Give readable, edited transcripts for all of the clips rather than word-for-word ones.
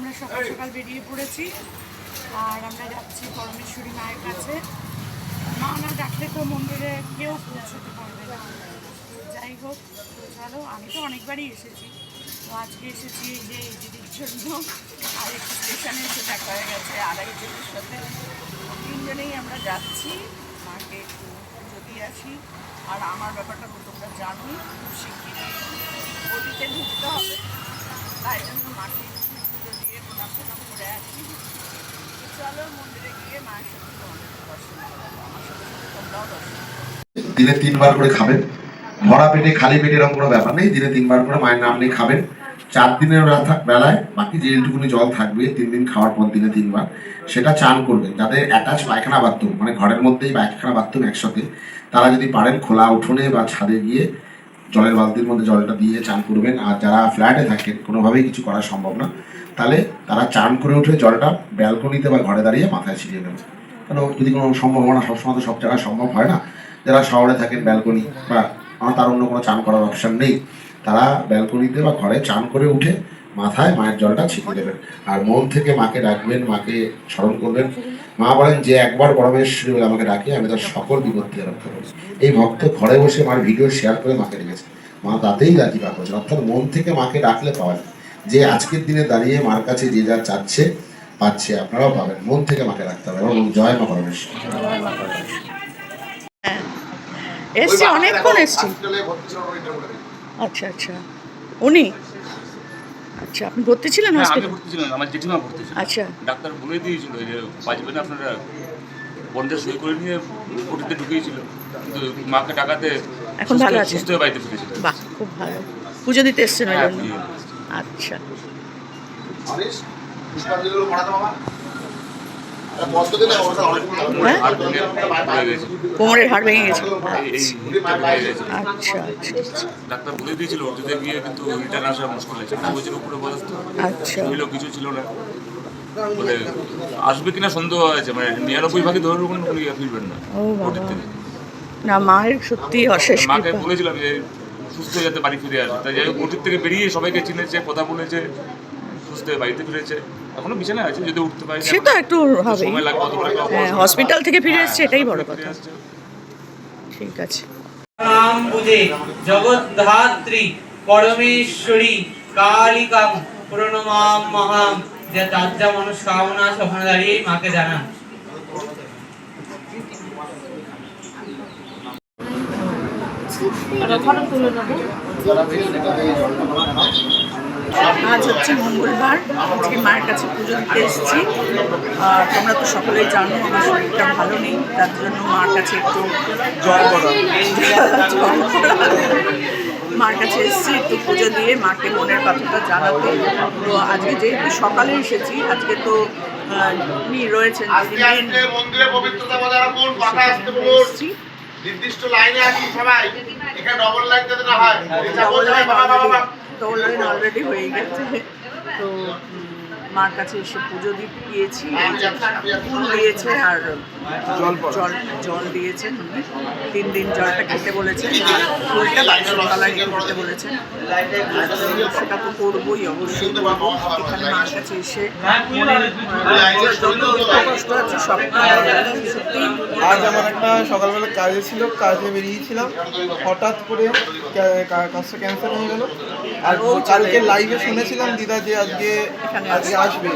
আমরা সকাল সকাল বেরিয়ে পড়েছি আর আমরা যাচ্ছি পরমেশ্বরী মায়ের কাছে। মা না ডাকলে তো মন্দিরে কেউ পৌঁছতে পারবে না। তো যাই হোক, তো চলো, আমি তো অনেকবারই এসেছি, তো আজকে এসেছি এই যে এই দিদির জন্য। আর একটু স্টেশনে এসে দেখা হয়ে গেছে আরেকজনের সাথে, তিনজনেই আমরা যাচ্ছি মাকে একটু পুজো দিয়ে আসি। আর আমার ব্যাপারটা তো তোমরা জানোই, খুব শিগগিরই অতীতে ঢুকতে হবে, তাই জন্য মাকে পুজো দিয়ে প্রণাম করে আসি। চলো মন্দিরে গিয়ে মায়ের সাথে দর্শন করবো, আমার সাথে সাথে তোমরাও দর্শন করবো। দিনে 3 বার করে খাবেন, ভরা পেটে খালি পেটে এরকম কোনো ব্যাপার নেই। দিনে 3 বার করে মায়ের নাম নিয়ে খাবেন। 4 দিনের বেলায় বাকি যেটুকুনি জল থাকবে 3 দিন খাওয়ার পর দিনে 3 বার সেটা চান করবেন। যাদের অ্যাটাচ পায়খানা বাথরুম, মানে ঘরের মধ্যেই পায়খানা বাথরুম একসাথে, তারা যদি পারেন খোলা উঠোনে বা ছাদে গিয়ে জলের বালতির মধ্যে জলটা দিয়ে চান করবেন। আর যারা ফ্ল্যাটে থাকেন, কোনোভাবেই কিছু করা সম্ভব না, তাহলে তারা চান করে উঠে জলটা ব্যালকনিতে বা ঘরে দাঁড়িয়ে মাথায় ছিটিয়ে নেবেন। কারণ যদি কোনো সম্ভাবনা, সবসময় তো সব জায়গায় সম্ভব হয় না। যারা শহরে থাকেন, ব্যালকনি বা তার অন্য কোনো চান করার অপশান নেই, তারা ব্যালকনিতে বা ঘরে চান করে উঠে মাথায় মায়ের জলটা ছিটিয়ে দেবেন। আর মন থেকে মাকে ডাকবেন, মাকে স্মরণ করবেন। মা বলেন, যে একবার পরমেশ্বরী বলে আমাকে ডাকে, আমি তার সকল বিপদ থেকে রক্ষা করি। এই ভক্ত ঘরে বসে মার ভিডিও শেয়ার করে মাকে ডেকেছে, মা তাতেই রাজি পা করছেন। অর্থাৎ মন থেকে মাকে ডাকলে পাওয়া যায়। যে আজকের দিনে দাঁড়িয়ে মার কাছে যে যা চাচ্ছে পাচ্ছে, আপনারাও পাবেন। মন থেকে মাকে রাখতে হবে। এবং জয় মা পরমেশ্বরী। এসছি, অনেকক্ষণ এসছি। আচ্ছা আচ্ছা, উনি আচ্ছা, আপনি ভর্তি ছিলেন হসপিটালে? ভর্তি ছিলেন, আমার জেঠিমা ভর্তি ছিল। আচ্ছা, ডাক্তার বলে দিয়েছিল যে বাঁচবেন আপনারা, বন্ধে সই করে নিয়ে ওটিতে ঢুকিয়েছিল, কিন্তু মাকে টাকাতে এখন ভালো আছে, সুস্থ হয়ে বাড়িতে ফিরেছিল। বাহ, খুব ভালো। পুজো দিতে এসছেন ওই হ্যাঁ, জন্য? আচ্ছা, কোমরের হাড় ভেঙে গেছে। আচ্ছা আচ্ছা, ডাক্তার বলে দিয়েছিল ওটিতে গিয়ে, কিন্তু রিটার্ন আসা মুশকিল হয়েছে, 2 বছরের উপরে বয়স তো, আচ্ছা, শরীরও কিছু ছিল না, বলে আসবে কিনা সন্দেহ হয়েছে, মানে 99% ধরে রাখুন উনি ফিরবেন না ও বাবা। ওটির থেকে। না, মায়ের সত্যি অশেষ মাকে কৃপা। বলেছিলাম যে সুস্থ হয়ে যাতে বাড়ি ফিরে আসে, তাই যাই হোক ওটির থেকে বেরিয়ে সবাইকে চিনেছে, কথা বলেছে, সুস্থ হয়ে বাড়িতে ফিরেছে। এখনো বিছানায় আছে, যদি উঠতে পারে সে তো একটু হবে, সময় লাগবে, হ্যাঁ, হসপিটাল থেকে ফিরে এসছে, এটাই বড় কথা। ঠিক আছে। নাম বুঝে জগদ্ধাত্রী পরমেশ্বরী কালিকাম প্রণমাম মহাম, যে তার যা মনস্কামনা আছে ওখানে দাঁড়িয়ে মাকে জানান। আজ হচ্ছে মঙ্গলবার, আজকে মায়ের কাছে পুজো দিতে এসেছি। আর তোমরা তো সকলেই জানো আমার শরীরটা ভালো নেই, তার জন্য মার কাছে একটু মার কাছে এসেছি একটু পুজো দিয়ে মাকে মনের কথাটা জানাতে। তো আজকে যেহেতু সকালে এসেছি, আজকে তো উনি রয়েছেন নির্দিষ্ট লাইনে আছি সবাই, এখানে ডবল লাইন যাতে না হয়। ডবল লাইন অলরেডি হয়ে গেছে। তো মার কাছে এসে পুজো দিয়েছি, ফুল দিয়েছে আর জল দিয়েছেন উনি। 3 দিন জলটা খেতে বলেছেন আর ফুলটা বাচ্চাতলায় রেখে দিতে বলেছেন। সেটা তো করবোই, অবশ্যই করবো। এখানে মার কাছে এসে মনের যত কষ্ট আছে সবটা সত্যি। আজ আমার একটা সকালবেলা কাজে ছিল, কাজে বেরিয়েছিলাম, হঠাৎ করে কাজটা ক্যান্সেল হয়ে গেল। আর কালকে লাইভে শুনেছিলাম দিদা যে আজকে আসবে,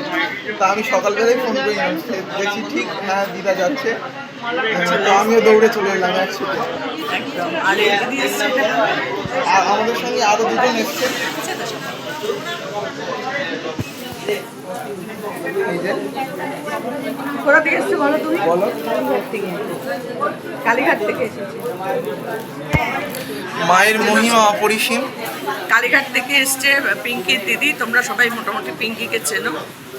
তা আমি সকালবেলায় ফোন করে দেখছি ঠিক হ্যাঁ দিদা যাচ্ছে, তো আমিও দৌড়ে চলে এলাম একসাথে। আর আমাদের সঙ্গে আরো 2জন এসছে। কোথা থেকে এসছো বলো তুমি? বলো। কালীঘাট থেকে এসেছি। মায়ের মহিমা অপরিসীম। কালীঘাট থেকে এসছে পিঙ্কির দিদি, তোমরা সবাই মোটামুটি পিঙ্কিকে চেনো।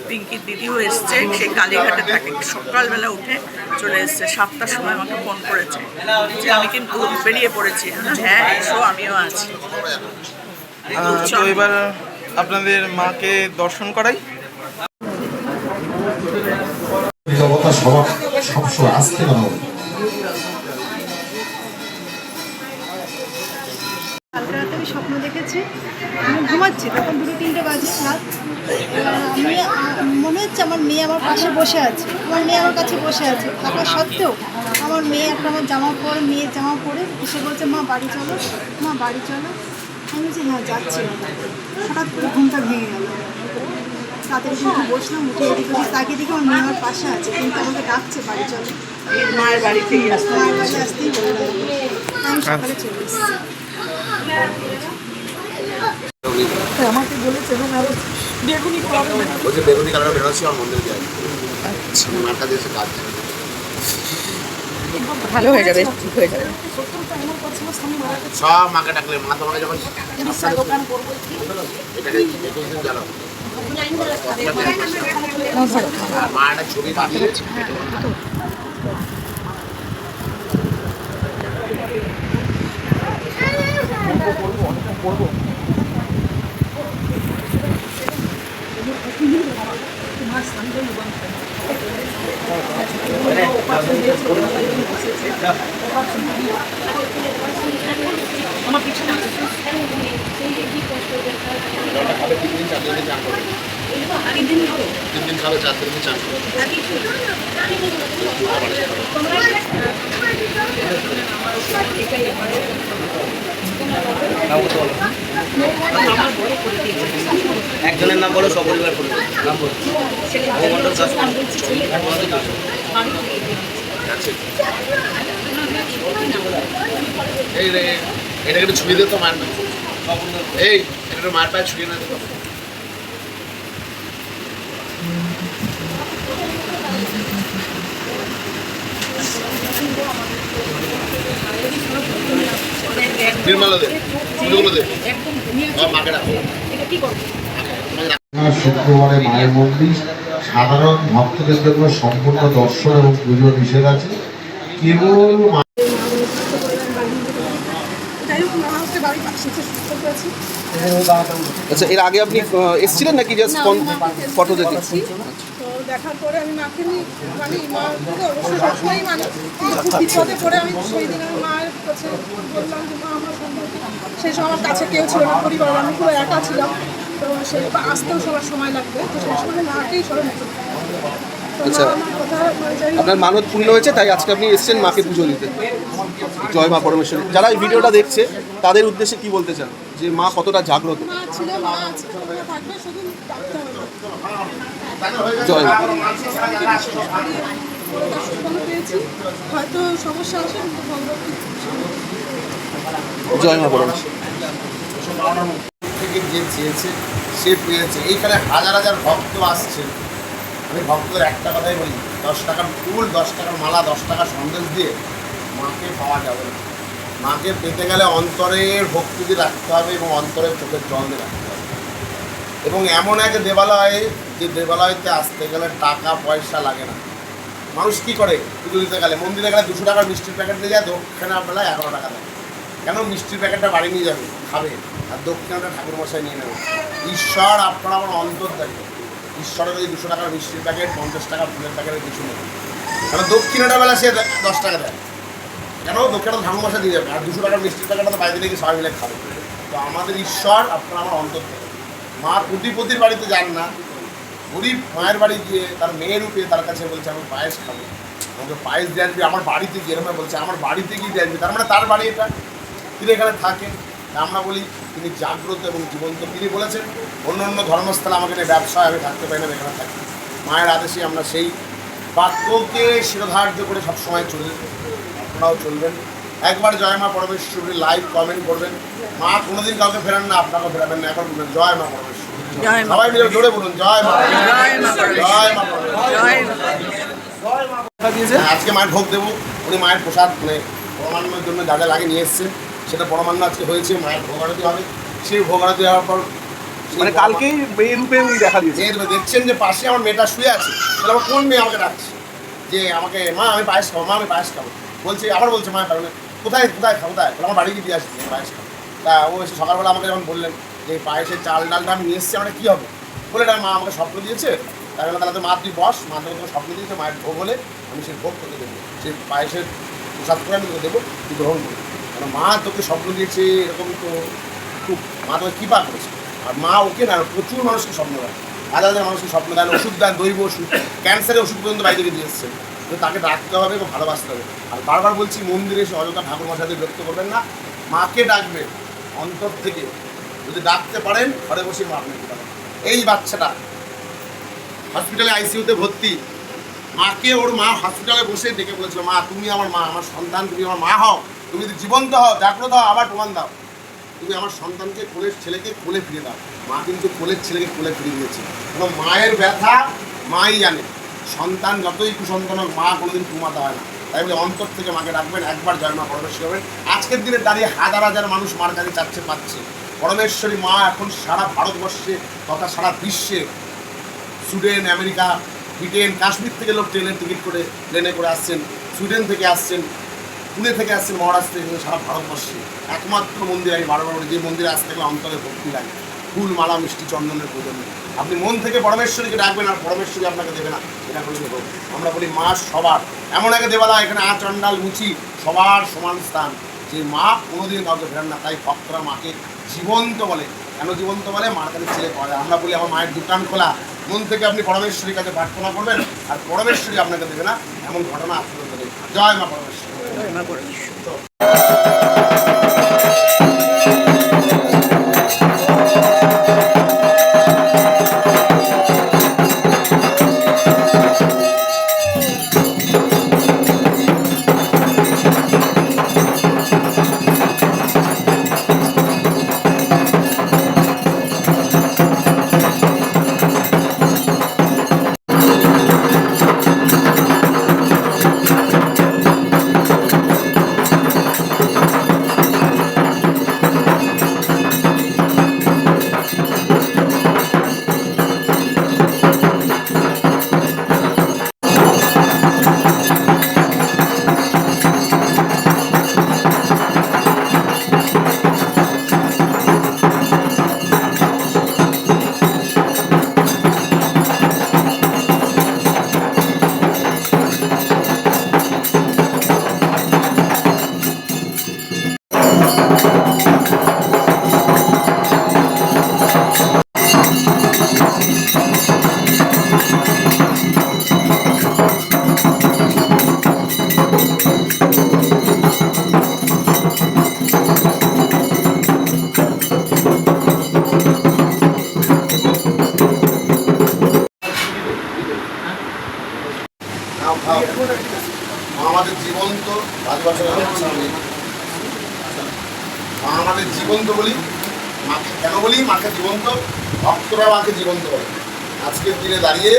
পিঙ্কির দিদিও এসছে, সেই কালীঘাটে থাকে, সকালবেলা উঠে চলে এসছে। 7টার সময় আমাকে ফোন করেছে যে আমি কিন্তু বেরিয়ে পড়েছি। হ্যাঁ এসো, আমিও আছি। তো এবার আপনাদের মাকে দর্শন করাই। সবসময় আসতে না হবে। কালকে রাতে আমি স্বপ্ন দেখেছি, আমি ঘুমাচ্ছি, তখন 2-3টে বাজে রাত। যাচ্ছে, আমার মেয়ে আমার পাশে বসে আছে, আমার মেয়ে আমার কাছে বসে আছে, থাকা সত্ত্বেও আমার মেয়ে একটা আমার মেয়ের জামা পরে এসে বলছে মা বাড়ি চলো, মা বাড়ি চলো। আমি বলছি হ্যাঁ যাচ্ছি। হঠাৎ করে ঘুমটা ভেঙে গেল। তাড়াতাড়ি কিন্তু বসলাম, উঠে এদিকে ওদিকে তাকিয়ে দেখি আমার মেয়ে আমার পাশে আছে, কিন্তু আমাকে ডাকছে বাড়ি চলো। মায়ের বাড়ি আসতেই বললাম, আমি সকালে চলে এসেছি। আমাকে বলেছে বেগুনি বলছে বেগুনি কালার বেরোচ্ছি আমার মন্দিরে যাই, মার কাছে এসে কাজ ভালো হয়ে যাবে, ঠিক হয়ে যাবে। সব মাকে ডাকলে মা তোমাকে যখন এটাকে 21 দিন জ্বালাও, মা একটা ছবি পাঠিয়ে আমার পিছনে খাবে 3 দিন 4 দিন চান করবে, 3 দিন খাবে 4 দিন চান করবে। একজনের নাম বলো, সপরিবার বলো নাম বলো। এই রে এটাকে একটু ছুঁয়ে দিত মার, এই এটা মার পায়ে ছুঁয়ে না দিত। নির্মলা দে পুজোগুলো দে মাকে রাখো। শুক্রবারে মায়ের মন্দির সাধারণ ভক্তদের জন্য সম্পূর্ণ দর্শন এবং পুজো নিষেধ আছে, কেবল আচ্ছা, এর আগে আপনি এসেছিলেন নাকি জাস্ট ফটো দেখে? তো দেখার পরে আমি মাকে মানে মাকে অবশ্যই সবসময়ই মানে, কিন্তু খুব বিপদে পড়ে আমি সেই দিন আমি মায়ের কাছে বললাম যে মা আমার সম্পর্কে, সেই সময় আমার কাছে কেউ ছিল না, পরিবার আমি পুরো একা ছিলাম, তো সেই আসতেও সবার সময় লাগবে, তো সেই সময় মাকেই স্মরণ করতে। আচ্ছা, আপনার মানত পূর্ণ হয়েছে তাই আজকে আপনি এসেছেন মাকে পুজো দিতে। জয় মা পরমেশ্বরী। যারা এই ভিডিওটা দেখছে তাদের উদ্দেশ্যে কি বলতে চান, যে মা কতটা জাগ্রত? মা ছিল, মা আছে, থাকবে, শুধু ডাকতে হবে। জয় মা। পেয়েছি, হয়তো সমস্যা আসে, জয় মা পরমেশ্বরী। থেকে যে চেয়েছে সে পেয়েছে। এইখানে হাজার হাজার ভক্ত আসছে, আমি ভক্তদের একটা কথাই বলি, 10 টাকার ফুল, 10 টাকার মালা, 10 টাকার সন্দেশ দিয়ে মাকে পাওয়া যাবে না। মাকে পেতে গেলে অন্তরের ভক্তি দিয়ে রাখতে হবে এবং অন্তরের চোখের জল দিয়ে রাখতে হবে। এবং এমন এক দেবালয়ে, যে দেবালয়তে আসতে গেলে টাকা পয়সা লাগে না। মানুষ কী করে পুজো দিতে গেলে, মন্দিরে গেলে 200 টাকার মিষ্টির প্যাকেট নিয়ে যায়, দক্ষিণা বেলায় 11 টাকা দেয়। কেন? মিষ্টির প্যাকেটটা বাড়ি নিয়ে যাবে, খাবে, আর দক্ষিণাটা ঠাকুরমশাই নিয়ে নেবে। ঈশ্বর আপনার আমার অন্তর দেখবে। ঈশ্বরের ওই 200 টাকার মিষ্টির প্যাকেট, 50 টাকার ফুলের প্যাকেটের কিছু নেই। কারণ দক্ষিণাটা বেলা সে 10 টাকা দেয়, কেন? দক্ষিণাটা ঠাকুরমশাই দিয়ে যাবে, আর 200 টাকার মিষ্টির প্যাকেটটা তো বাইরে থেকে সবাই মিলে খাবে। তো আমাদের ঈশ্বর আপনার আমার অন্তর থেকে। মা কোটিপতির বাড়িতে যান না, গরিব মায়ের বাড়ি গিয়ে তার মেয়ের রূপে তার কাছে বলছে আমি পায়েস খাবো, আমাকে পায়েস দিয়ে আসবি আমার বাড়িতে গিয়ে, এরকম বলছে আমার বাড়িতে গিয়ে দিয়ে আসবি, তার মানে তার বাড়ি এটা, তিনি এখানে থাকেন। আমরা বলি তিনি জাগ্রত এবং জীবন্ত। তিনি বলেছেন অন্য অন্য ধর্মস্থলে আমাকে নিয়ে ব্যবসায় আমি থাকতে পারি না, এখানে থাকি। মায়ের আদেশে আমরা সেই বাক্যকে শিরোধার্য করে সবসময় চলি, আপনারাও চলবেন। একবার জয় মা পরমেশ্বরী লাইক কমেন্ট করবেন। মা কোনোদিন কাউকে ফেরান না, আপনাকেও ফেরাবেন না। এখন বলবেন জয় মা পরমেশ্বরী। সবাই মিলে জোরে বলুন জয় মা, জয় মা পরমেশ্বরী। আজকে মায়ের ভোগ দেবো, উনি মায়ের প্রসাদ মানে পরমান্নের জন্য যা যা লাগে নিয়ে এসছেন, সেটা পরমান্ন আজকে হয়েছে। মায়ের ভোগ আরতি হবে, সেই ভোগ আরতি হওয়ার পর মানে কালকেই মেয়ে রূপে উনি দেখা দিয়েছে। দেখছেন যে পাশে আমার মেয়েটা শুয়ে আছে, তাহলে আমার কোন মেয়ে আমাকে ডাকছে যে আমাকে মা আমি পায়েস খাবো, মা আমি পায়েস খাবো, বলছে আবার বলছে মা কোথায় কোথায় খাবো, কোথায় আমার বাড়ি গিয়ে দিয়ে আসছি পায়েস খাবো। তা ও এসে সকালবেলা আমাকে যখন বললেন যে পায়েসের চাল ডালটা আমি নিয়ে এসেছি, আমরা কী হবে বলে, এটা মা আমাকে স্বপ্ন দিয়েছে। তাই বলে তাহলে তো মা তুই বস, মা তোকে তোমার স্বপ্ন দিয়েছে, মায়ের ভোগ হলে আমি সেই ভোগ তোকে দেবো, সেই পায়েসের প্রসাদ করে আমি তোকে দেবো, তুই গ্রহণ করবি। কারণ মা তোকে স্বপ্ন দিয়েছে, এরকম তো খুব মা তোকে কৃপা করেছে। আর মা ওকে না প্রচুর মানুষকে স্বপ্ন দেয়, হাজার হাজার মানুষকে স্বপ্ন দেন, ওষুধ দেন, দৈব ওষুধ, ক্যান্সারের ওষুধ পর্যন্ত বাইরে থেকে দিয়ে এসছেন। তো তাকে ডাকতে হবে এবং ভালোবাসতে হবে। আর বারবার বলছি, মন্দিরে এসে অযথা ঠাকুর মশাইদের বিরক্ত করবেন না, মাকে ডাকবেন অন্তর থেকে। যদি ডাকতে পারেন ঘরে বসে মা আপনাকে পারেন। এই বাচ্চাটা হসপিটালে আইসিইউতে ভর্তি, মাকে ওর মা হসপিটালে বসে ডেকে বলেছিল, মা তুমি আমার মা, আমার সন্তান, তুমি আমার মা হও, তুমি যদি জীবন্ত হও, জাগ্রত হও, আবার প্রমাণ দাও, তুমি আমার সন্তানকে, কোলের ছেলেকে কোলে ফিরে দাও। মা কিন্তু কোলের ছেলেকে কোলে ফিরিয়ে দিয়েছে। এবং মায়ের ব্যথা মাই জানে। সন্তান যতই কুসন্তান হোক, মা কোনোদিন কুমাতে হয় না। তাই বলে অন্তর থেকে মাকে ডাকবেন, একবার জয় মা পরমেশ্বরী হবেন। আজকের দিনে দাঁড়িয়ে হাজার হাজার মানুষ মার কাছে চাচ্ছে, পাচ্ছে। পরমেশ্বরী মা এখন সারা ভারতবর্ষে তথা সারা বিশ্বে, সুইডেন, আমেরিকা, ব্রিটেন, কাশ্মীর থেকে লোক ট্রেনের টিকিট করে প্লেনে করে আসছেন, সুইডেন থেকে আসছেন, পুনে থেকে আসছেন, মহারাষ্ট্র থেকে, সারা ভারতবর্ষে একমাত্র মন্দির আমি বারবার বলি, যে মন্দিরে আসতে গেলে অন্তরে ভক্তি লাগে, ফুল, মালা, মিষ্টি, চন্দনের প্রয়োজন নেই। আপনি মন থেকে পরমেশ্বরীকে ডাকবেন, আর পরমেশ্বরী আপনাকে দেবে না, এটা করে দেবো। আমরা বলি মা সবার, এমন একটা দেবালয়, এখানে চণ্ডাল, মুচি সবার সমান স্থান, যে মা কোনোদিন কাউকে ফেরেন না। তাই ভক্তরা মাকে জীবন্ত বলে। কেন জীবন্ত বলে? মার কাছে ছেলে পাওয়া যায়। আমরা বলি আমার মায়ের দোকান খোলা। মন থেকে আপনি পরমেশ্বরীর কাছে প্রার্থনা করবেন, আর পরমেশ্বরী আপনাকে দেবে না, এমন ঘটনা আপনাদের দেবে। জয় মা পরমেশ্বরী। জয় মা পরমেশ্বরী। আমাদের জীবন্ত, মা আমাদের জীবন্ত বলি, মাকে কেন বলি? মাকে জীবন্ত, ভক্তরা মাকে জীবন্ত বলে। আজকের দিনে দাঁড়িয়ে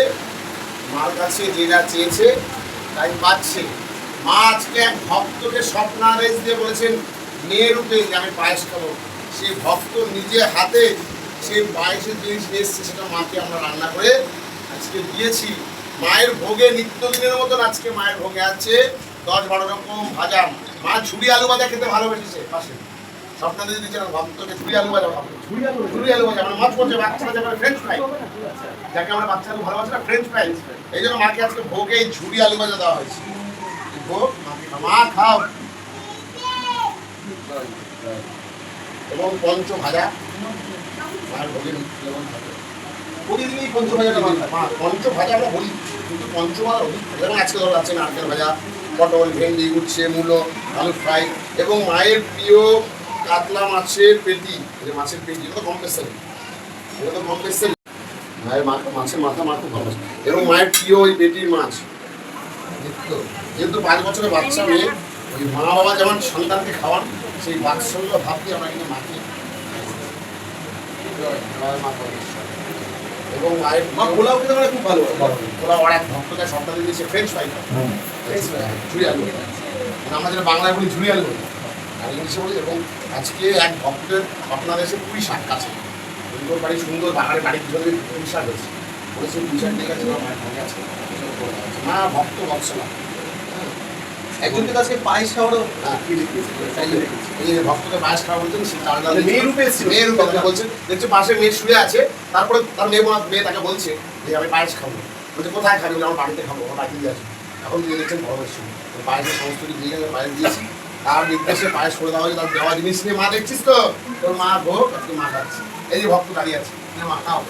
মার কাছে যে যা চেয়েছে তাই পাচ্ছে। মা আজকে এক ভক্তকে স্বপ্নাদেশ দিয়ে বলেছেন, মেয়ে রূপে যে আমি পায়েস খাবো। সেই ভক্ত নিজে হাতে সেই পায়েসের জিনিস নিয়ে এসছে, সেটা মাকে আমরা রান্না করে আজকে দিয়েছি। মায়ের ভোগে নিত্যদিনের মতন আজকে মায়ের ভোগে আছে 10-12 রকম ভাজা। মা ঝুড়ি আলু ভাজা খেতে ভালোবেসেছে। পাশে স্বপ্নাদেশ দিয়েছেন ভক্তকে ঝুড়ি আলু ভাজা, ঝুড়ি আলু ভাজা মানে মাছ করছে, বাচ্চারা যাবে ফ্রেঞ্চ ফ্রাই, যাকে আমরা বাচ্চা আলু ভালোবাসি না, ফ্রেঞ্চ ফ্রাই। এই জন্য মাকে আজকে ভোগে এই ঝুড়ি আলু ভাজা দেওয়া হয়েছে। ভোগ মা খাও। এবং পঞ্চ ভাজা মায়ের ভোগে যেমন থাকে প্রতিদিনই পঞ্চ ভাজাটা মা পঞ্চ ভাজা আমরা বলি, কিন্তু পঞ্চমার অধিক। যেমন আজকে ধরো আছে নারকেল ভাজা, পটল, ভেন্ডি, উচ্ছে, মূলো, আলু ফ্রাই, এবং মায়ের প্রিয় কাতলা মাছের পেটি, যে মাছের পেটি, এটা তো কম্পেসারি, এটা তো কম্পেসারি। মায়ের মাছের মাথা মা খুব ভালো, এবং মায়ের প্রিয় ওই পেটির মাছ। যেহেতু 5 বছরের বাচ্চা মেয়ে, ওই মা বাবা যেমন সন্তানকে খাওয়ান, সেই বাৎসল্য ভাব দিয়ে আমরা কিন্তু মাকে এবং মায়ের মা পোলাও খেতে মানে খুব ভালো। পোলাও আর এক ভক্তকে সন্তান দিয়েছে ফ্রেঞ্চ ফ্রাই, ঝুড়ি আলু, আমরা যেটা বাংলায় বলি ঝুড়ি আলু আর ইংলিশে বলি। এবং আজকে এক ভক্তের স্বপ্নাদেশে 20 শাক আছে, সুন্দর বাড়ি, সুন্দর বাগানের বাড়ির পিছনে 20 শাক হয়েছে, বলেছে 20 শাক ঠিক আছে, মায়ের ভাগে আছে, মা ভক্ত বৎসলা। একজনকে কাছে পায়েস খাওয়ারও এই ভক্তকে পায়েস খাওয়া বলছেন, সে মেয়ে রূপে বলছেন, দেখছে পাশে মেয়ে শুয়ে আছে, তারপরে তার মেয়ে তাকে বলছে যে আমি পায়েস খাবো। বলছে কোথায় খাবি? আমার বাড়িতে খাবো, আমার বাড়িতে দিয়ে আসবো। এখন দিয়ে দেখছেন পরমেশ্বর পায়েসের সমস্ত কিছু দিয়ে গেছে, পায়েস দিয়েছি, তার নির্দেশে পায়েস করে দেওয়া হয়েছে। তার দেওয়া জিনিস নিয়ে মা দেখছিস তো, তোর মা ভোগ, আজকে মা খাচ্ছে। এই যে ভক্ত দাঁড়িয়ে আছে, মা খাও।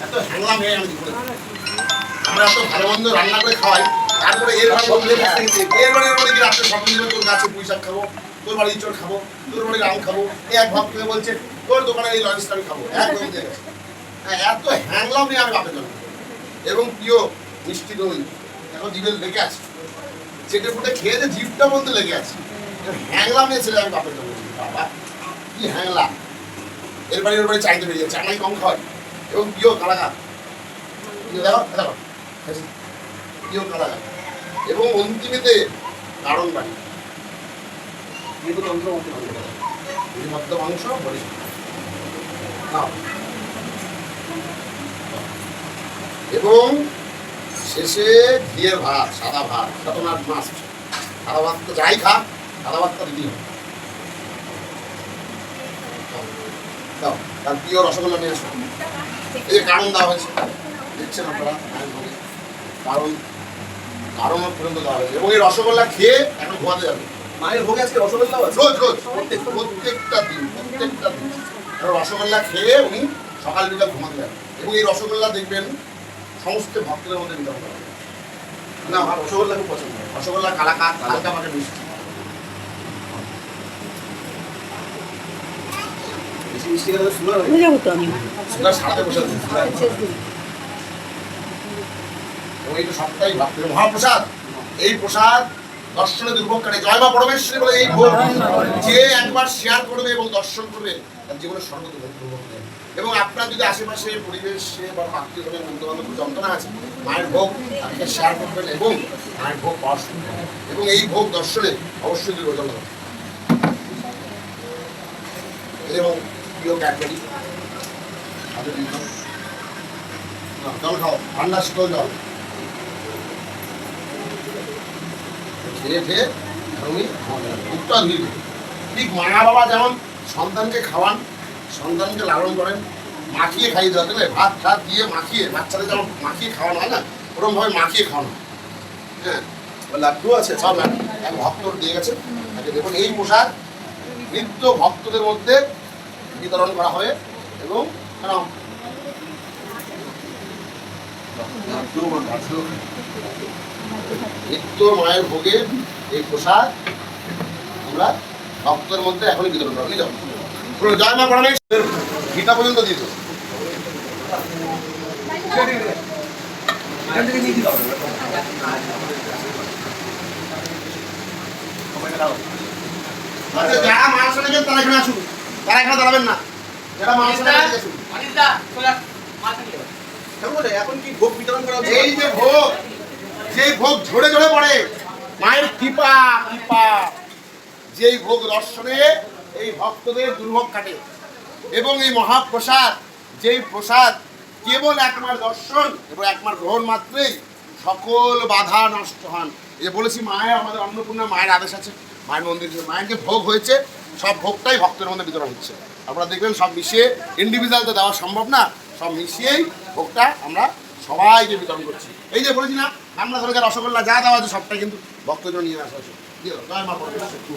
এত হ্যাংলা মেয়ে আমি জীবনে আমরা এত ভালো মন্দ রান্না করে খাওয়াই, তারপরে এরপরে কি রাত্রে স্বপ্ন দিলে তোর গাছে পুঁই শাক খাবো, তোর বাড়ি ইঁচড় খাবো, তোর বাড়ি আম খাবো, এক ভাব থেকে বলছে তোর দোকানে এই লঞ্চটা আমি খাবো, একদম দিয়ে গেছে। হ্যাঁ, এত হ্যাংলাম নিয়ে আমি বাপের জন্য। এবং প্রিয় মিষ্টি দই এখন জিভে লেগে আছে, চেটে ফুটে খেয়ে যে জিভটা বলতে লেগে আছে, হ্যাংলাম নিয়ে ছেলে আমি বাপের জন্য। বাবা কি হ্যাংলা, এর বাড়ি ওর বাড়ি চাইতে বেরিয়ে যাচ্ছে, আমায় কম খাওয়াই। এবং প্রিয় কালাকার, প্রিয় কালাকার এবং অন্তিমেতে কারণ বাড়ি কিন্তু তন্ত্রমন্ত্রী মধ্য মাংস বলি এবং শেষে ঘিয়ের ভাত, সাদা ভাত, সাতনাথ মাছ, সাদা ভাত তো যাই খা, সাদা ভাতটা দিদি হবে। তার প্রিয় রসগোল্লা নিয়ে আসো, এই কারণ দেওয়া হয়েছে, দেখছেন আপনারা, কারণ কারণ পর্যন্ত দেওয়া হয়েছে। এবং এই রসগোল্লা খেয়ে এখন ঘুমাতে যাবে। মায়ের ভোগে আজকে রসগোল্লা রোজ রোজ প্রত্যেকটা দিন রসগোল্লা খেয়ে উনি সকাল বিকাল ঘুমাতে যাবেন। এবং এই রসগোল্লা দেখবেন সমস্ত ভক্তদের মধ্যে বিতরণ করা হবে। না, আমার রসগোল্লা খুব পছন্দ, রসগোল্লা কালাকাঁদ, হালকা মাঠে মিষ্টি, মিষ্টি খেলে সুগার হয়, বুঝাবো তো আমি সুগার সারাতে বসে আছে। এবং এই তো সবটাই ভক্তের মহাপ্রসাদ। এই প্রসাদ দর্শনে দুর্ভোগ কাটে। জয় মা পরমেশ্বরী বলে এই ভোগ যে একবার শেয়ার করবে এবং দর্শন করবে তার জীবনে সর্বত দুর্ভোগ দেয়। এবং আপনার যদি আশেপাশে পরিবেশে বা আত্মীয়জনের বন্ধু বান্ধব যন্ত্রণা আছে, মায়ের ভোগ আপনি শেয়ার করবেন এবং মায়ের ভোগ পাওয়া শুরু করবেন। এবং এই ভোগ দর্শনে অবশ্যই দুর্ভোগ হবে। এবং প্রিয় ক্যাডবেরি জল খাও, ঠান্ডা শীতল জল খেয়ে খেয়ে বুকটা ধুইবে। ঠিক মা বাবা যেমন সন্তানকে খাওয়ান, সন্তানকে লালন করেন, মাখিয়ে খাইয়ে দেওয়া, তাই ভাত ঠাত দিয়ে মাখিয়ে, বাচ্চাদের যেমন মাখিয়ে খাওয়ানো হয় না, ওরকমভাবে মাখিয়ে খাওয়ানো। হ্যাঁ, লাড্ডু আছে সব এক ভক্ত দিয়ে গেছে। দেখুন এই প্রসাদ নিত্য ভক্তদের মধ্যে বিতরণ করা হবে। এবং নিত্য মায়ের ভোগে এই প্রসাদ আমরা ভক্তের মধ্যে এখনই বিতরণ করা নিয়ে যাবো। জয় মা পরমেশ্বর গীতা পর্যন্ত দিয়ে দেবো। আচ্ছা, যারা মানুষ নেবেন তারা এখানে আসুন, তারা এখানে দাঁড়াবেন না। যারা মানুষ নেবেন আসুন। এখন কি ভোগ বিতরণ করা হচ্ছে? এই যে ভোগ, যেই ভোগ ঝরে ঝরে পড়ে, মায়ের কৃপা কৃপা, যেই ভোগ দর্শনে এই ভক্তদের দুর্ভোগ কাটে। এবং এই মহাপ্রসাদ, যেই প্রসাদ কেবল একমার দর্শন এবং একমার গ্রহণ মাত্রেই সকল বাধা নষ্ট হন। এই যে বলেছি মায়ের, আমাদের অন্নপূর্ণা মায়ের আদেশ আছে, মায়ের মন্দির মায়ের যে ভোগ হয়েছে সব ভোগটাই ভক্তের মধ্যে বিতরণ হচ্ছে। আপনারা দেখবেন সব মিশিয়ে, ইন্ডিভিজুয়াল তো দেওয়া সম্ভব না, সব মিশিয়েই ভোগটা আমরা সবাইকে বিতরণ করছি। এই যে বলেছি না, আমরা ধরে রসগোল্লা যা দেওয়া আছে সবটাই কিন্তু ভক্তজন নিয়ে আসা হচ্ছে। জয় মা পরমেশ্বরী।